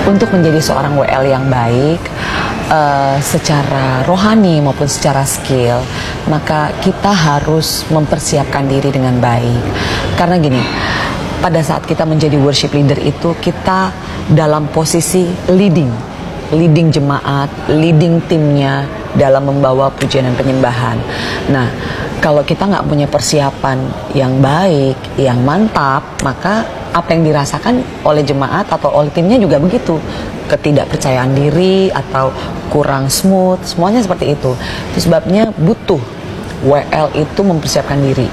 Untuk menjadi seorang WL yang baik, secara rohani maupun secara skill, maka kita harus mempersiapkan diri dengan baik. Karena gini, pada saat kita menjadi worship leader itu, kita dalam posisi leading jemaat, leading timnya dalam membawa pujian dan penyembahan. Nah, kalau kita nggak punya persiapan yang baik, yang mantap, maka apa yang dirasakan oleh jemaat atau oleh timnya juga begitu. Ketidakpercayaan diri atau kurang smooth, semuanya seperti itu. Itu sebabnya butuh WL itu mempersiapkan diri.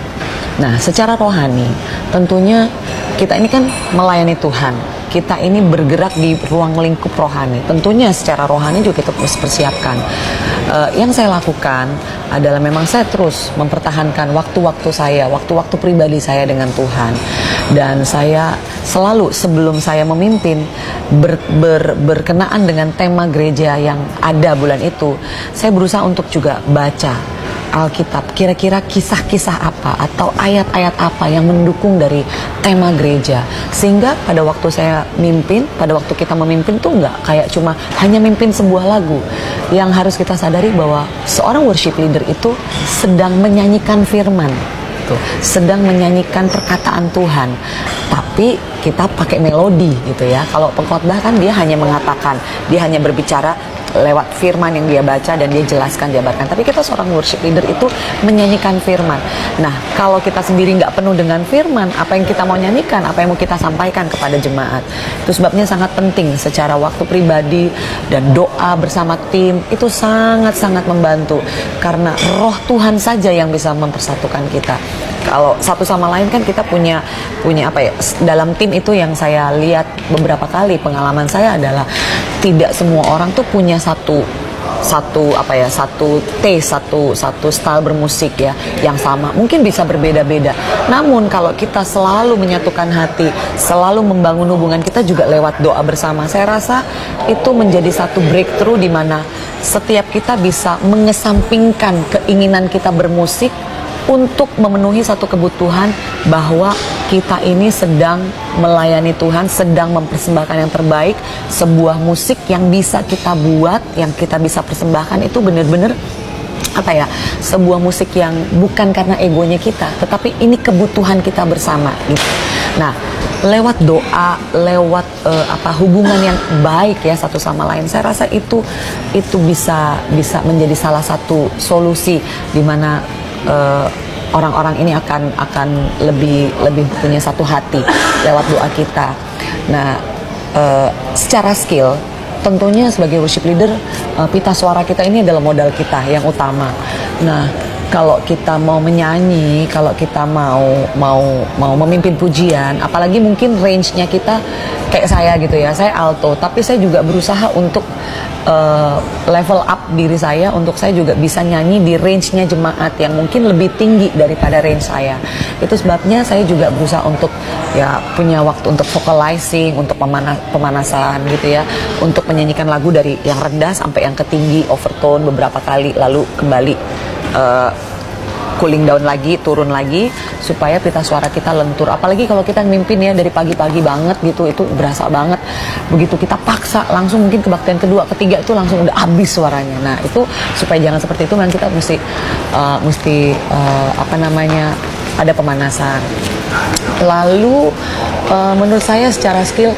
Nah, secara rohani, tentunya kita ini kan melayani Tuhan. Kita ini bergerak di ruang lingkup rohani. Tentunya secara rohani juga kita harus persiapkan. Yang saya lakukan adalah memang saya terus mempertahankan waktu-waktu saya, waktu-waktu pribadi saya dengan Tuhan. Dan saya selalu sebelum saya memimpin berkenaan dengan tema gereja yang ada bulan itu, saya berusaha untuk juga baca Alkitab, kira-kira kisah-kisah apa atau ayat-ayat apa yang mendukung dari tema gereja, sehingga pada waktu saya mimpin, pada waktu kita memimpin tuh nggak kayak cuma hanya mimpin sebuah lagu. Yang harus kita sadari bahwa seorang worship leader itu sedang menyanyikan firman, sedang menyanyikan perkataan Tuhan, tapi kita pakai melodi gitu ya. Kalau pengkhotbah kan dia hanya mengatakan, dia hanya berbicara lewat firman yang dia baca dan dia jelaskan, jabarkan. Tapi kita seorang worship leader itu menyanyikan firman. Nah, kalau kita sendiri nggak penuh dengan firman, apa yang kita mau nyanyikan, apa yang mau kita sampaikan kepada jemaat? Itu sebabnya sangat penting secara waktu pribadi dan doa bersama tim itu sangat-sangat membantu. Karena roh Tuhan saja yang bisa mempersatukan kita. Kalau satu sama lain kan kita punya apa ya, dalam tim itu yang saya lihat beberapa kali pengalaman saya adalah tidak semua orang tuh punya satu taste, satu style bermusik ya yang sama. Mungkin bisa berbeda-beda. Namun kalau kita selalu menyatukan hati, selalu membangun hubungan kita juga lewat doa bersama, saya rasa itu menjadi satu breakthrough di mana setiap kita bisa mengesampingkan keinginan kita bermusik untuk memenuhi satu kebutuhan bahwa kita ini sedang melayani Tuhan, sedang mempersembahkan yang terbaik. Sebuah musik yang bisa kita buat, yang kita bisa persembahkan itu benar-benar sebuah musik yang bukan karena egonya kita, tetapi ini kebutuhan kita bersama gitu. Nah, lewat doa, lewat hubungan yang baik ya satu sama lain, saya rasa itu bisa menjadi salah satu solusi di mana orang-orang ini akan lebih punya satu hati lewat doa kita. Nah, secara skill, tentunya sebagai worship leader, pita suara kita ini adalah modal kita yang utama. Nah, kalau kita mau menyanyi, kalau kita mau memimpin pujian, apalagi mungkin range-nya kita kayak saya gitu ya, saya alto, tapi saya juga berusaha untuk level up diri saya, untuk saya juga bisa nyanyi di range-nya jemaat yang mungkin lebih tinggi daripada range saya. Itu sebabnya saya juga berusaha untuk ya punya waktu untuk vocalizing, untuk pemanasan gitu ya, untuk menyanyikan lagu dari yang rendah sampai yang ketinggi, overtone beberapa kali, lalu kembali cooling down lagi, turun lagi, supaya pita suara kita lentur. Apalagi kalau kita mimpin ya dari pagi-pagi banget gitu, itu berasa banget. Begitu kita paksa langsung mungkin kebaktian kedua, ketiga itu langsung udah habis suaranya. Nah, itu supaya jangan seperti itu, kan kita mesti ada pemanasan. Lalu menurut saya secara skill,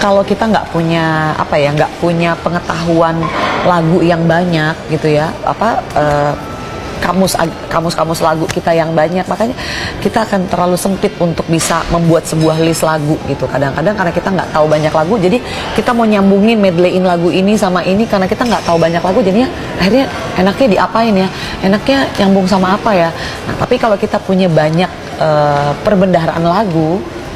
kalau kita nggak punya pengetahuan lagu yang banyak gitu ya, kamus lagu kita yang banyak, makanya kita akan terlalu sempit untuk bisa membuat sebuah list lagu gitu. Kadang-kadang karena kita nggak tahu banyak lagu, jadi kita mau nyambungin, medleyin lagu ini sama ini, karena kita nggak tahu banyak lagu, jadinya akhirnya enaknya diapain ya, enaknya nyambung sama apa ya. Nah, tapi kalau kita punya banyak perbendaharaan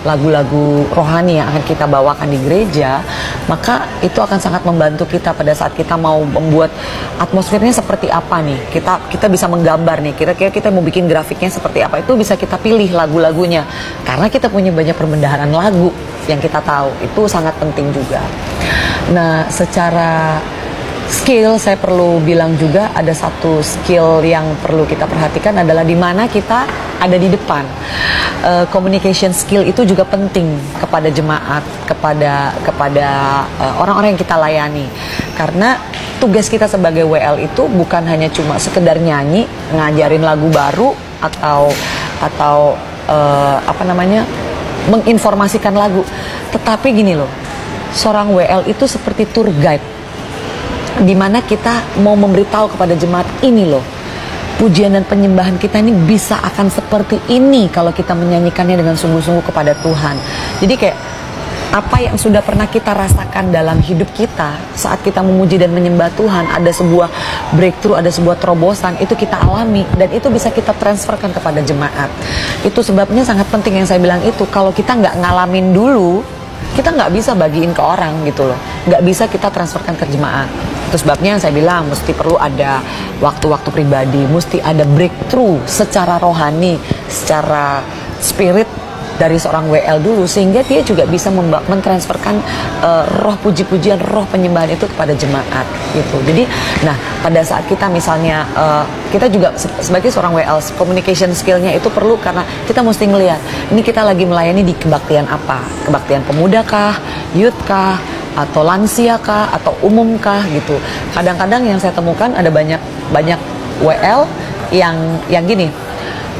lagu-lagu rohani yang akan kita bawakan di gereja, maka itu akan sangat membantu kita pada saat kita mau membuat atmosfernya seperti apa nih. Kita bisa menggambar nih, kira-kira kita mau bikin grafiknya seperti apa, itu bisa kita pilih lagu-lagunya. Karena kita punya banyak perbendaharaan lagu yang kita tahu, itu sangat penting juga. Nah, secara skill, saya perlu bilang juga ada satu skill yang perlu kita perhatikan adalah di mana kita ada di depan. Communication skill itu juga penting kepada jemaat, kepada orang-orang yang kita layani. Karena tugas kita sebagai WL itu bukan hanya cuma sekedar nyanyi, ngajarin lagu baru atau menginformasikan lagu. Tetapi gini loh, seorang WL itu seperti tour guide, di mana kita mau memberitahu kepada jemaat ini loh, pujian dan penyembahan kita ini bisa akan seperti ini kalau kita menyanyikannya dengan sungguh-sungguh kepada Tuhan. Jadi kayak apa yang sudah pernah kita rasakan dalam hidup kita saat kita memuji dan menyembah Tuhan, ada sebuah breakthrough, ada sebuah terobosan, itu kita alami dan itu bisa kita transferkan kepada jemaat. Itu sebabnya sangat penting yang saya bilang itu, kalau kita nggak ngalamin dulu, kita nggak bisa bagiin ke orang gitu loh, nggak bisa kita transferkan ke jemaat. Itu sebabnya saya bilang mesti perlu ada waktu-waktu pribadi, mesti ada breakthrough secara rohani, secara spirit dari seorang WL dulu, sehingga dia juga bisa mentransferkan roh puji-pujian, roh penyembahan itu kepada jemaat gitu. Jadi, nah pada saat kita misalnya kita juga sebagai seorang WL, communication skillnya itu perlu, karena kita mesti ngelihat ini kita lagi melayani di kebaktian apa, kebaktian pemuda kah, youth kah, atau lansia kah, atau umum kah gitu. Kadang-kadang yang saya temukan ada banyak WL yang gini,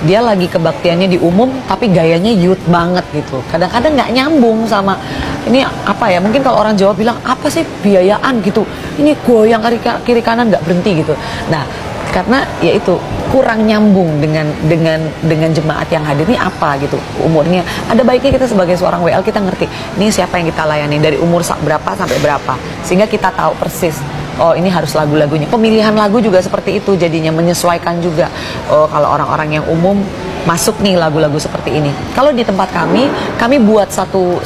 dia lagi kebaktiannya di umum tapi gayanya youth banget gitu. Kadang-kadang nggak nyambung sama ini apa ya, mungkin kalau orang Jawa bilang apa sih biayaan gitu, ini goyang kiri kanan nggak berhenti gitu. Nah karena ya itu kurang nyambung dengan jemaat yang hadir ini apa gitu umurnya. Ada baiknya kita sebagai seorang WL kita ngerti ini siapa yang kita layani dari umur berapa sampai berapa, sehingga kita tahu persis, oh ini harus lagu-lagunya. Pemilihan lagu juga seperti itu, jadinya menyesuaikan juga. Oh kalau orang-orang yang umum masuk nih lagu-lagu seperti ini. Kalau di tempat kami buat satu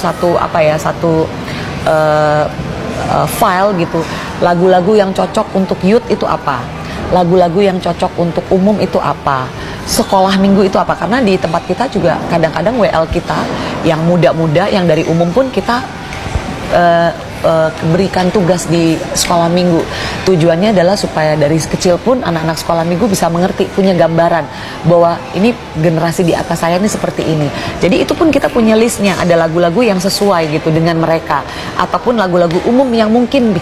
file gitu, lagu-lagu yang cocok untuk youth itu apa, lagu-lagu yang cocok untuk umum itu apa, sekolah minggu itu apa. Karena di tempat kita juga kadang-kadang WL kita yang muda-muda, yang dari umum pun kita berikan tugas di sekolah minggu. Tujuannya adalah supaya dari kecil pun anak-anak sekolah minggu bisa mengerti, punya gambaran bahwa ini generasi di atas saya ini seperti ini. Jadi itu pun kita punya listnya, ada lagu-lagu yang sesuai gitu dengan mereka, ataupun lagu-lagu umum yang mungkin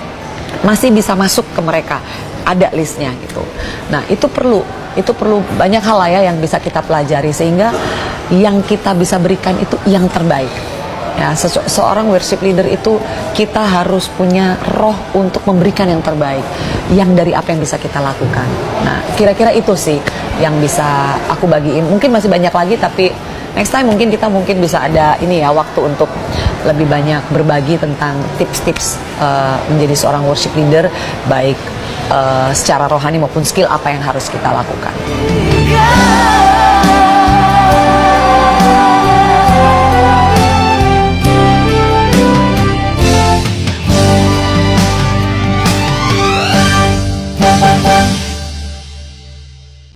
masih bisa masuk ke mereka, ada listnya gitu. Nah itu perlu banyak hal ya yang bisa kita pelajari, sehingga yang kita bisa berikan itu yang terbaik. Ya, seorang worship leader itu kita harus punya roh untuk memberikan yang terbaik, yang dari apa yang bisa kita lakukan. Nah, kira-kira itu sih yang bisa aku bagiin. Mungkin masih banyak lagi, tapi next time mungkin kita bisa ada ini ya, waktu untuk lebih banyak berbagi tentang tips-tips menjadi seorang worship leader, baik secara rohani maupun skill apa yang harus kita lakukan.